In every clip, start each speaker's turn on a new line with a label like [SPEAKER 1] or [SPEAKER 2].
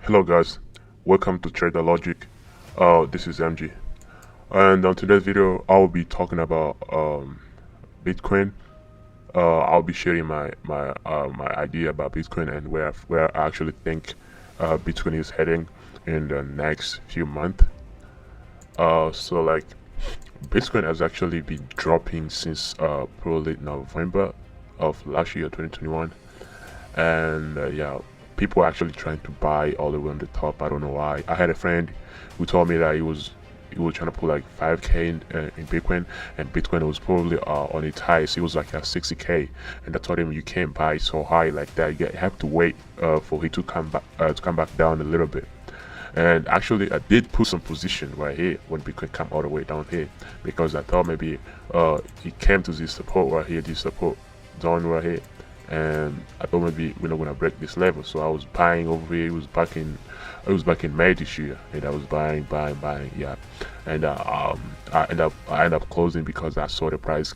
[SPEAKER 1] Hello guys, welcome to Trader Logic. This is MG, and on today's video, I will be talking about Bitcoin. I'll be sharing my idea about Bitcoin and where I actually think Bitcoin is heading in the next few months. So like Bitcoin has actually been dropping since probably November of last year, 2021, and yeah, people are actually trying to buy all the way on the top. I don't know why. I had a friend who told me that he was trying to put like 5k in Bitcoin, and Bitcoin was probably on its highest. It was like at 60k, and I told him you can't buy so high like that. You have to wait for it to come back down a little bit. And actually, I did put some position right here when Bitcoin come all the way down here, because I thought maybe it came to this support right here, this support zone right here, and I thought maybe we're not gonna break this level. So I was buying over here. It was back in May this year, and I was buying, yeah. And I ended up closing because I saw the price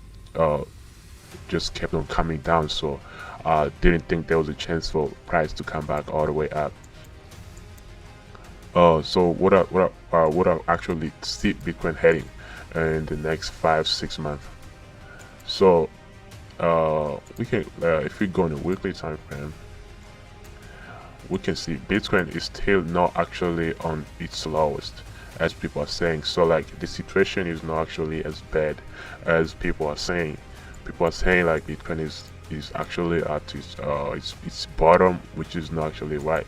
[SPEAKER 1] just kept on coming down. So I didn't think there was a chance for price to come back all the way up. So what I actually see Bitcoin heading in the next 5 6 months. So we can if we go on a weekly time frame, we can see Bitcoin is still not actually on its lowest, as people are saying. So like the situation is not actually as bad as people are saying. People are saying like Bitcoin is actually at its bottom, which is not actually right.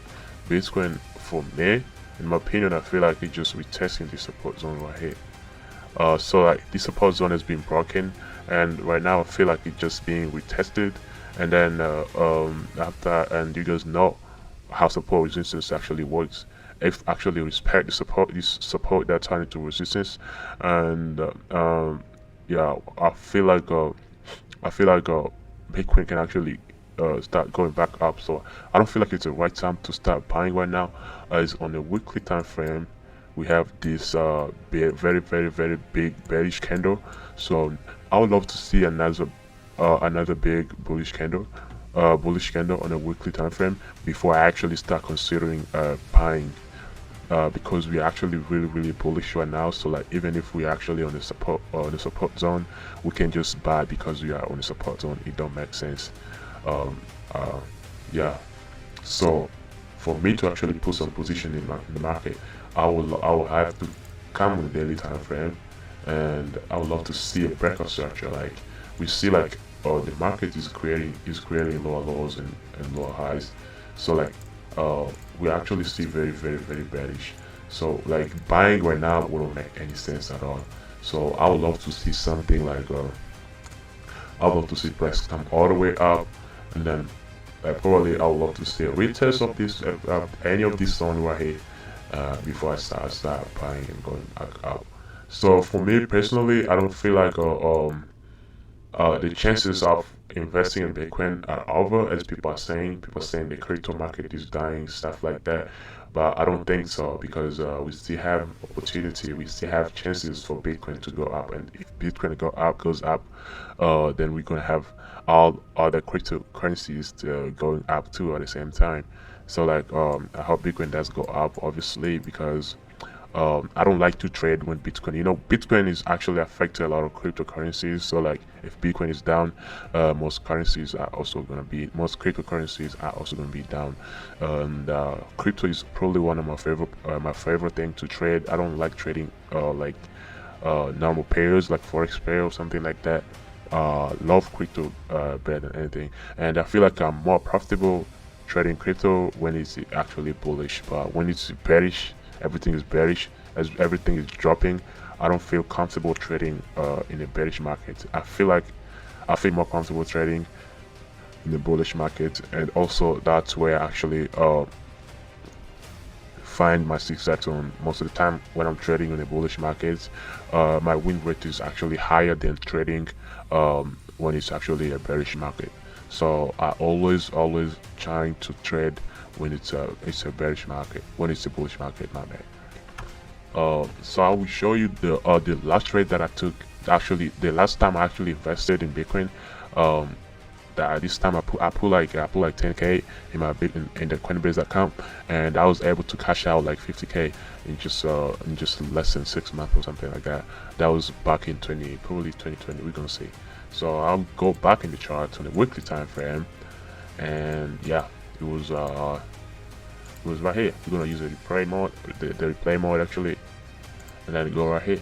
[SPEAKER 1] Bitcoin, for me, in my opinion, I feel like it's just retesting the support zone right here. So like the support zone has been broken, and right now I feel like it's just being retested. And then after, and you guys know how support resistance actually works. If actually respect the support, this support that turn into resistance, and yeah, I feel like Bitcoin can actually start going back up. So I don't feel like it's the right time to start buying right now. As on a weekly time frame, we have this very big bearish candle. So I would love to see another big bullish candle on a weekly time frame before I actually start considering buying. Because we're actually really bullish right now. So like even if we're actually on the support zone, we can just buy because we are on the support zone. It don't make sense. Um, uh, yeah. So for me to actually put some position in the market, I will have to come with a daily time frame, and I would love to see a breakout structure. Like we see like the market is creating lower lows and lower highs. So like uh we actually see very bearish. So like buying right now wouldn't make any sense at all. So I would love to see something like I would love to see price come all the way up, and then probably I would love to see a retest of this any of this zone right here before I start buying and going back up. So for me personally, I don't feel like the chances of investing in Bitcoin are over, as people are saying. People are saying the crypto market is dying, stuff like that. But I don't think so, because we still have opportunity. We still have chances for Bitcoin to go up, and if Bitcoin goes up, then we're gonna have all other cryptocurrencies going up too at the same time. So like I hope Bitcoin does go up, obviously, because I don't like to trade when Bitcoin. Bitcoin is actually affecting a lot of cryptocurrencies. So like, if Bitcoin is down, most cryptocurrencies are also gonna be down. And crypto is probably one of my favorite thing to trade. I don't like trading like normal pairs like forex pair or something like that. Love crypto better than anything, and I feel like I'm more profitable trading crypto when it's actually bullish. But when it's bearish, everything is bearish, as everything is dropping, I don't feel comfortable trading in a bearish market. I feel more comfortable trading in the bullish market, and also that's where I actually find my success on most of the time. When I'm trading in a bullish market, my win rate is actually higher than trading when it's actually a bearish market. So I always trying to trade when it's a bearish market, when it's a bullish market, my bad. So I will show you the last trade that I took. Actually, the last time I actually invested in Bitcoin, um, that this time I put like 10k in my in the Coinbase account, and I was able to cash out like 50k in just less than 6 months or something like that. That was back in 20, probably 2020. We're gonna see. So I'll go back in the chart on the weekly time frame, and yeah, it was right here. We're gonna use the replay mode, the replay mode actually, and then go right here.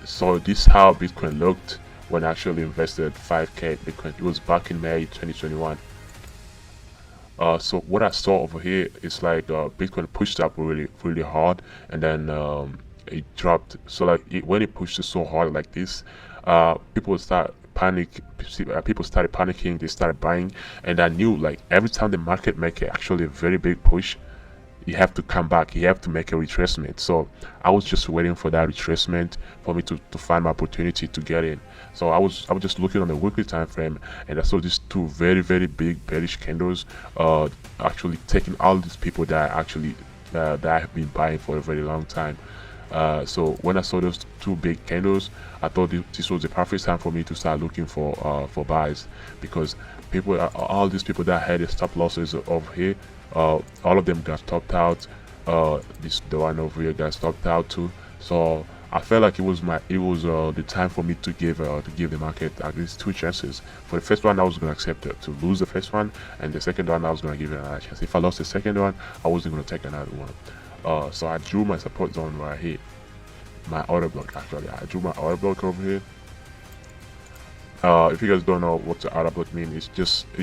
[SPEAKER 1] So this is how Bitcoin looked when I actually invested 5k Bitcoin. It was back in May 2021. So what I saw over here is like Bitcoin pushed up really hard, and then it dropped. So like when it pushed it so hard like this, people start panic. People started panicking. They started buying, and I knew like every time the market make actually a very big push, you have to come back, you have to make a retracement. So I was just waiting for that retracement for me to find my opportunity to get in. So I was just looking on the weekly time frame, and I saw these two very big bearish candles actually taking all these people that actually that I have been buying for a very long time. So when I saw those two big candles, I thought this was the perfect time for me to start looking for buys, because people, all these people that had the stop losses over here, all of them got stopped out. The one over here got stopped out too. So I felt like it was the time for me to give the market at least two chances. For the first one, I was gonna accept it, to lose the first one, and the second one I was gonna give it another chance. If I lost the second one, I wasn't gonna take another one. So I drew my support zone right here. My order block actually. I drew my order block over here. If you guys don't know what the order block means, it's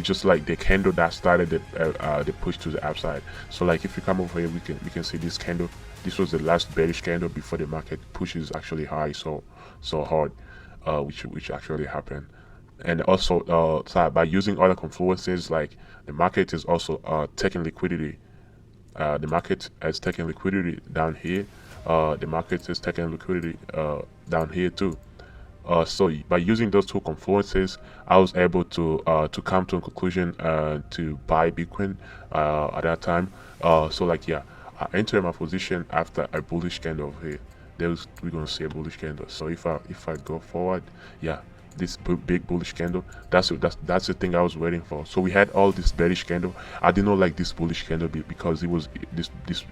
[SPEAKER 1] just like the candle that started the push to the upside. So like if you come over here, we can see this candle. This was the last bearish candle before the market pushes actually high so hard, which actually happened. And also so by using other confluences, like the market is also taking liquidity. The market is taking liquidity down here. The market is taking liquidity down here too. So by using those two confluences, I was able to come to a conclusion to buy Bitcoin at that time. So like yeah, I entered my position after a bullish candle over here. We're gonna see a bullish candle. So if I go forward, yeah, this big bullish candle, that's the thing I was waiting for. So we had all this bearish candle. I did not like this bullish candle because it was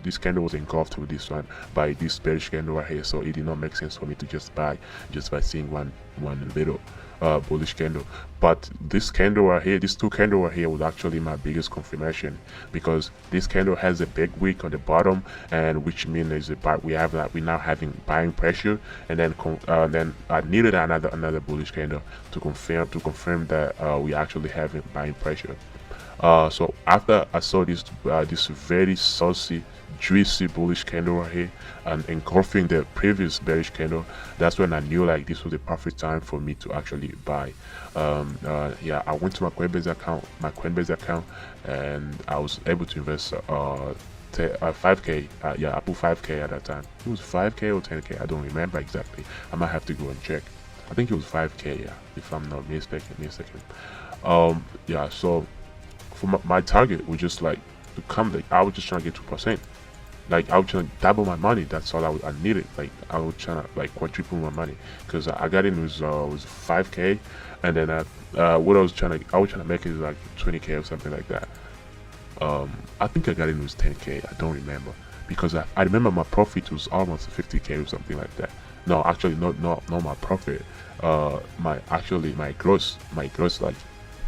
[SPEAKER 1] this candle was engulfed with this one by this bearish candle right here. So it did not make sense for me to just buy just by seeing one little bullish candle. But this candle right here, this two candle right here was actually my biggest confirmation, because this candle has a big wick on the bottom, and which means is we now having buying pressure, and then I needed another bullish candle to confirm that we actually having buying pressure. So after I saw this very saucy, juicy bullish candle right here and engulfing the previous bearish candle, that's when I knew like this was the perfect time for me to actually buy. Yeah, I went to my Coinbase account, and I was able to invest 5k. Yeah, I put 5k at that time. It was 5k or 10k, I don't remember exactly. I might have to go and check. I think it was 5k, yeah, if I'm not mistaken. Yeah, so for my target was just like to come, like I was just trying to get 2%. Like I was trying to double my money. That's all I needed. Like I was trying to like quadruple my money, because I got in was 5k, and then what I was trying to make is like 20k or something like that. I think I got in was 10k. I don't remember, because I remember my profit was almost 50k or something like that. No, actually not my profit. My gross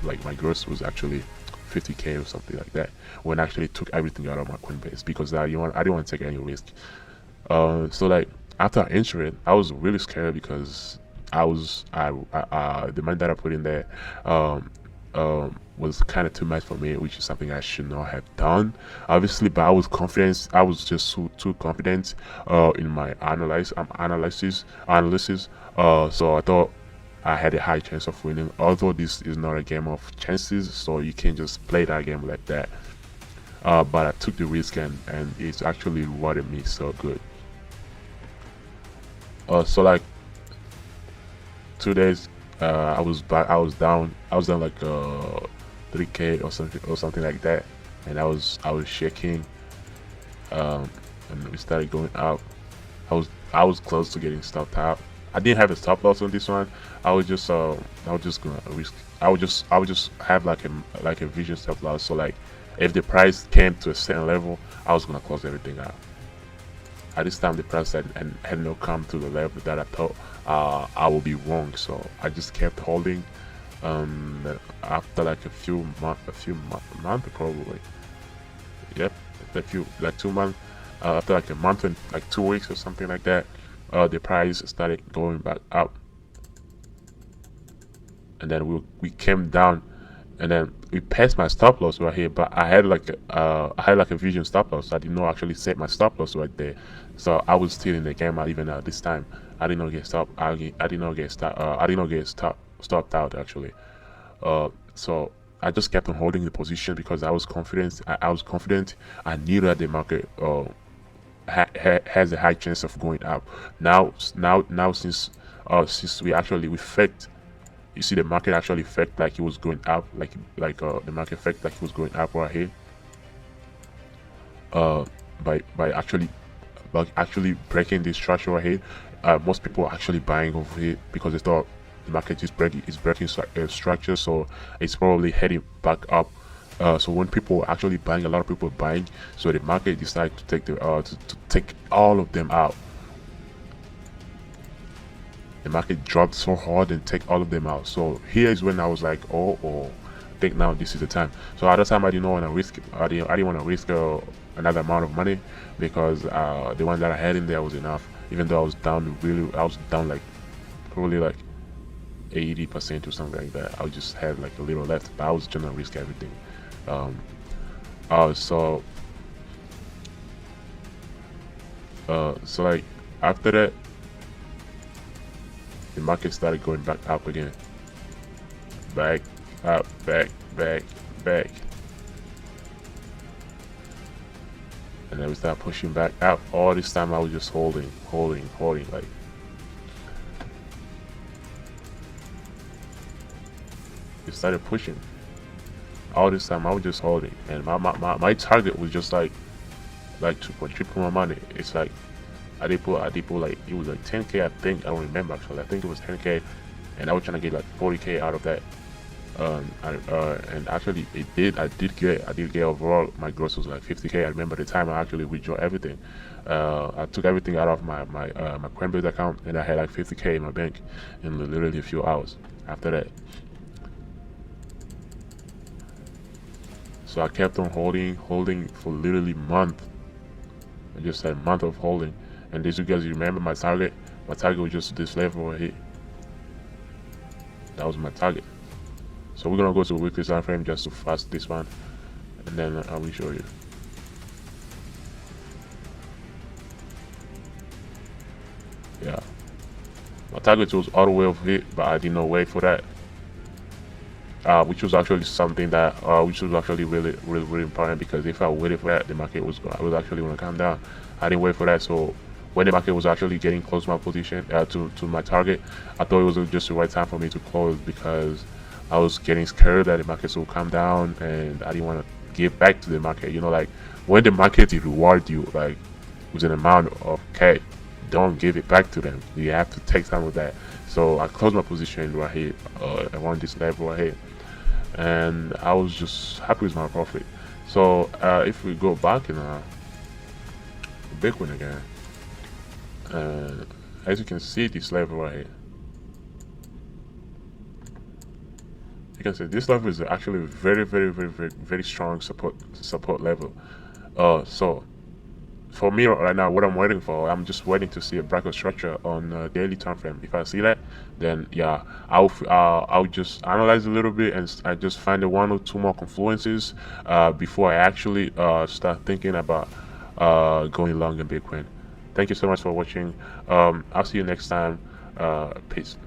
[SPEAKER 1] like my gross was actually 50k or something like that, when I actually took everything out of my Coinbase, because I didn't want to take any risk. So like after I entered it, I was really scared, because the money that I put in there was kind of too much for me, which is something I should not have done, obviously. But I was confident. I was just too confident in my analysis. So I thought I had a high chance of winning, although this is not a game of chances, so you can't just play that game like that. But I took the risk, and it's actually rewarded me so good. So like 2 days, I was down like 3k or something like that, and I was shaking, and we started going up. I was close to getting stopped out. I didn't have a stop loss on this one. I was just gonna risk. I would just have like a vision stop loss. So like, if the price came to a certain level, I was gonna close everything out. At this time, the price had not come to the level that I thought I would be wrong. So I just kept holding. After like month probably. Yep, a few like 2 months. After like a month and like 2 weeks or something like that, the price started going back up, and then we came down, and then we passed my stop loss right here. But I had like a vision stop loss. I did not actually set my stop loss right there, so I was still in the game even at this time. I did not get stopped. I did not get stopped. I did not get stopped out actually. So I just kept on holding the position because I was confident. I was confident. I knew that the market has a high chance of going up. Now since we faked. You see the market actually felt like it was going up, the market felt like it was going up right here. Uh, by actually breaking this structure right here. Most people are actually buying over here because they thought the market is breaking structure, so it's probably heading back up. So when people are actually buying, a lot of people are buying, so the market decided to take to take all of them out. The market dropped so hard and take all of them out. So here is when I was like, oh, I think now this is the time. So at that time, I didn't want to risk. I didn't want to risk another amount of money because the one that I had in there was enough. Even though I was down like probably like 80% or something like that. I just had like a little left, but I was trying to risk everything. Um, so so like after that, the market started going back up again. Back, up, back, back, back. And then we start pushing back up. All this time I was just holding, like it started pushing. All this time I was just holding, and my target was just like to triple my money. It's like I did put like it was like 10K. I think I don't remember actually. I think it was 10K, and I was trying to get like 40K out of that. And actually I did get overall. My gross was like 50K. I remember the time I actually withdrew everything. I took everything out of my Coinbase account, and I had like 50K in my bank in literally a few hours after that. So I kept on holding for literally month. I just had a month of holding. And as you guys remember, my target was just this level right here. That was my target. So we're gonna go to the weekly time frame just to fast this one, and then I will show you. Yeah, my target was all the way over here, but I did not wait for that. Which was actually something that which was actually really important, because if I waited for that, the market was actually gonna come down. I didn't wait for that, so when the market was actually getting close to my position, to my target, I thought it was just the right time for me to close, because I was getting scared that the markets will come down, and I didn't want to give back to the market. You know, like when the market reward you like with an amount of cash, don't give it back to them. You have to take some of that. So I closed my position right here, around this level right here, and I was just happy with my profit. So if we go back in Bitcoin again, as you can see, this level right here, you can see this level is actually very strong support level. So for me right now, what I'm waiting for, I'm just waiting to see a breakout structure on daily time frame. If I see that, then yeah, I'll just analyze a little bit, and I just find the one or two more confluences before I actually start thinking about going long in Bitcoin. Thank you so much for watching. I'll see you next time. Peace.